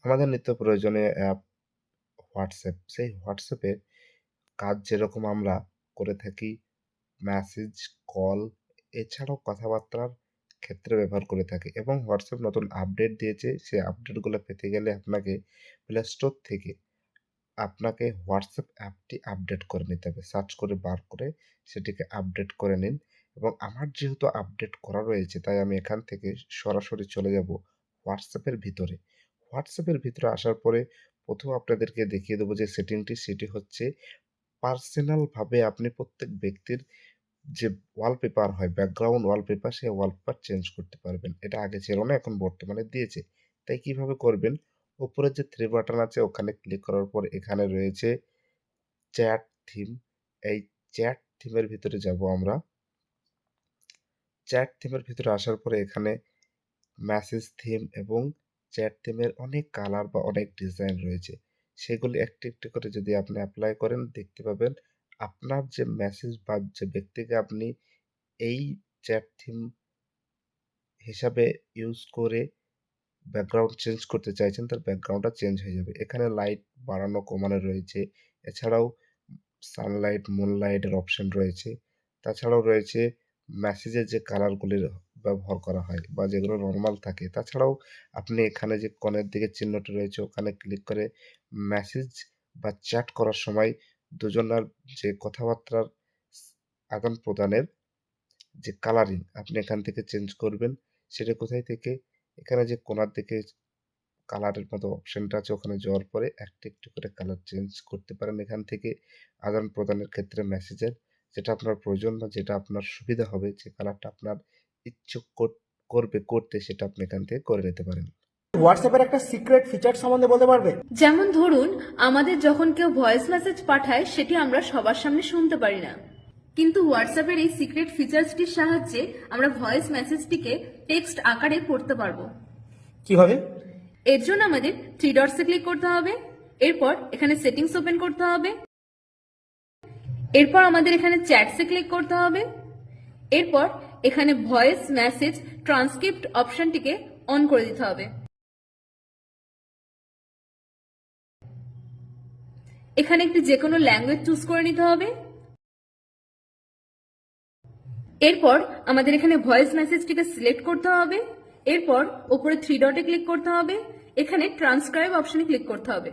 আমাদের নিত্য প্রয়োজনীয় অ্যাপ হোয়াটসঅ্যাপ। সেই হোয়াটসঅ্যাপের কাজ যেরকম আমরা করে থাকি মেসেজ, কল এছাড়াও কথাবার্তার ক্ষেত্রে ব্যবহার করে থাকি এবং হোয়াটসঅ্যাপ নতুন আপডেট দিয়েছে। সেই আপডেটগুলো পেতে গেলে আপনাকে প্লে স্টোর থেকে আপনাকে হোয়াটসঅ্যাপ অ্যাপটি আপডেট করে নিতে হবে। সার্চ করে বার করে সেটিকে আপডেট করে নিন এবং আমার যেহেতু আপডেট করা রয়েছে তাই আমি এখান থেকে সরাসরি চলে যাব হোয়াটসঅ্যাপের ভিতরে। হোয়াটসঅ্যাপের ভিতরে আসার পরে ১ম আপনাদেরকে দেখিয়ে দেবো যে সেটিংটি সেটি হচ্ছে পার্সোনালভাবে আপনি প্রত্যেক ব্যক্তির যে ওয়ালপেপার হয়, ব্যাকগ্রাউন্ড ওয়ালপেপার, সেই ওয়ালপেপার চেঞ্জ করতে পারবেন। এটা আগে ছিল না, এখন বর্তমানে দিয়েছে। তাই কিভাবে করবেন? উপরে যে থ্রি বাটন আছে ওখানে ক্লিক করার পর এখানে রয়েছে চ্যাট থিম। এই চ্যাট থিমের ভিতরে যাব আমরা। চ্যাট থিমের ভিতরে আসার পরে এখানে মেসেজ থিম এবং চ্যাট থিমের অনেক কালার বা অনেক ডিজাইন রয়েছে। সেগুলি একটি, একটি করে যদি আপনি এপ্লাই করেন দেখতে পাবেন আপনার যে মেসেজ বা যে ব্যক্তিকে আপনি এই চ্যাট থিম হিসাবে ইউজ করে ব্যাকগ্রাউন্ড চেঞ্জ করতে চাইছেন, তার ব্যাকগ্রাউন্ডটা চেঞ্জ হয়ে যাবে। এখানে লাইট বাড়ানো কমানো রয়েছে। এছাড়াও সানলাইট, মুনলাইটের অপশন রয়েছে। তাছাড়াও রয়েছে মেসেজের যে কালারগুলির ব্যবহার করা হয় বা যেগুলো নরমাল থাকে। তাছাড়াও আপনি এখানে যে কর্নার দিকে চিহ্নটি রয়েছে ওখানে ক্লিক করে মেসেজ বা চ্যাট করার সময় দুজনার যে কথাবার্তার আদান-প্রদানের যে কালারিং আপনি এখান থেকে চেঞ্জ করবেন। সেটা কোথায় থেকে? এখানে যে কোণার দিকে কালারের মতো অপশনটা আছে ওখানে যাওয়ার পরে একটু, একটু করে কালার চেঞ্জ করতে পারেন এখান থেকে আদান-প্রদানের ক্ষেত্রে মেসেজের যেটা আপনার প্রয়োজন বা যেটা আপনার সুবিধা হবে, যে কালারটা আপনার ইচ্ছুক করবে করতে সেটা আপনি এখান থেকে করে নিতে পারেন। হোয়াটসঅ্যাপের একটা সিক্রেট ফিচার সম্বন্ধে বলতে পারবে? যেমন ধরুন, আমাদের যখন কেউ ভয়েস মেসেজ পাঠায় সেটি আমরা সবার সামনে শুনতে পারি না, কিন্তু হোয়াটসঅ্যাপের এই সিক্রেট ফিচার্সটির সাহায্যে আমরা ভয়েস মেসেজটিকে টেক্সট আকারে পড়তে পারবো। কিভাবে? এর জন্য আমাদের থ্রি ডটসে ক্লিক করতে হবে, এরপর এখানে সেটিংস ওপেন করতে হবে, এরপর আমাদের এখানে চ্যাটসে ক্লিক করতে হবে, এরপর এখানে ভয়েস মেসেজ ট্রান্সক্রিপ্ট অপশনটিকে অন করে দিতে হবে। এখানে একটি যে কোনো ল্যাঙ্গুয়েজ চুজ করে নিতে হবে। এরপর আমাদের এখানে ভয়েস মেসেজটিকে সিলেক্ট করতে হবে, এরপর উপরে থ্রি ডটে ক্লিক করতে হবে, এখানে ট্রান্সক্রাইব অপশনে ক্লিক করতে হবে।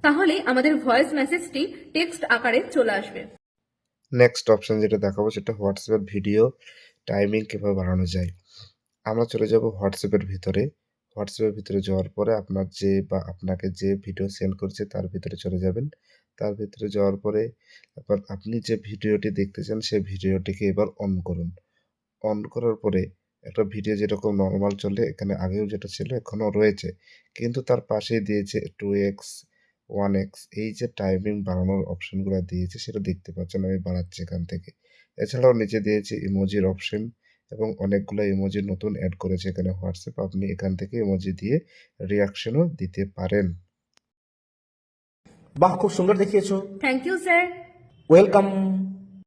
তাহলে আমাদের ভয়েস মেসেজটি টেক্সট আকারে চলে আসবে। নেক্সট অপশন যেটা দেখাবো সেটা হোয়াটসঅ্যাপের ভিডিও টাইমিং কিভাবে বাড়ানো যায়। আমরা চলে যাব হোয়াটসঅ্যাপের ভিতরে। হোয়াটসঅ্যাপের ভিতরে যাওয়ার পরে আপনার যে বা আপনাকে যে ভিডিও সেন্ড করছে তার ভিতরে চলে যাবেন। তার ভিতরে যাওয়ার পরে এবার আপনি যে ভিডিওটি দেখতে চান সেই ভিডিওটিকে এবার অন করুন। অন করার পরে একটা ভিডিও যেরকম নরমাল চলে এখানে আগেও যেটা ছিল এখনও রয়েছে। কিন্তু তার পাশেই দিয়েছে 2x, 1x এই যে টাইমিং বাড়ানোর অপশনগুলা দিয়েছে সেটা দেখতে পাচ্ছেন আমি বাড়াচ্ছি এখান থেকে। এছাড়াও নিচে দিয়েছে ইমোজির অপশন এবং অনেকগুলো ইমোজি নতুন এড করেছে এখানে হোয়াটসঅ্যাপ। আপনি এখান থেকে ইমোজি দিয়ে রিঅ্যাকশনও দিতে পারেন। বাহ, খুব সুন্দর দেখিয়েছো। Thank you sir. ওয়েলকাম।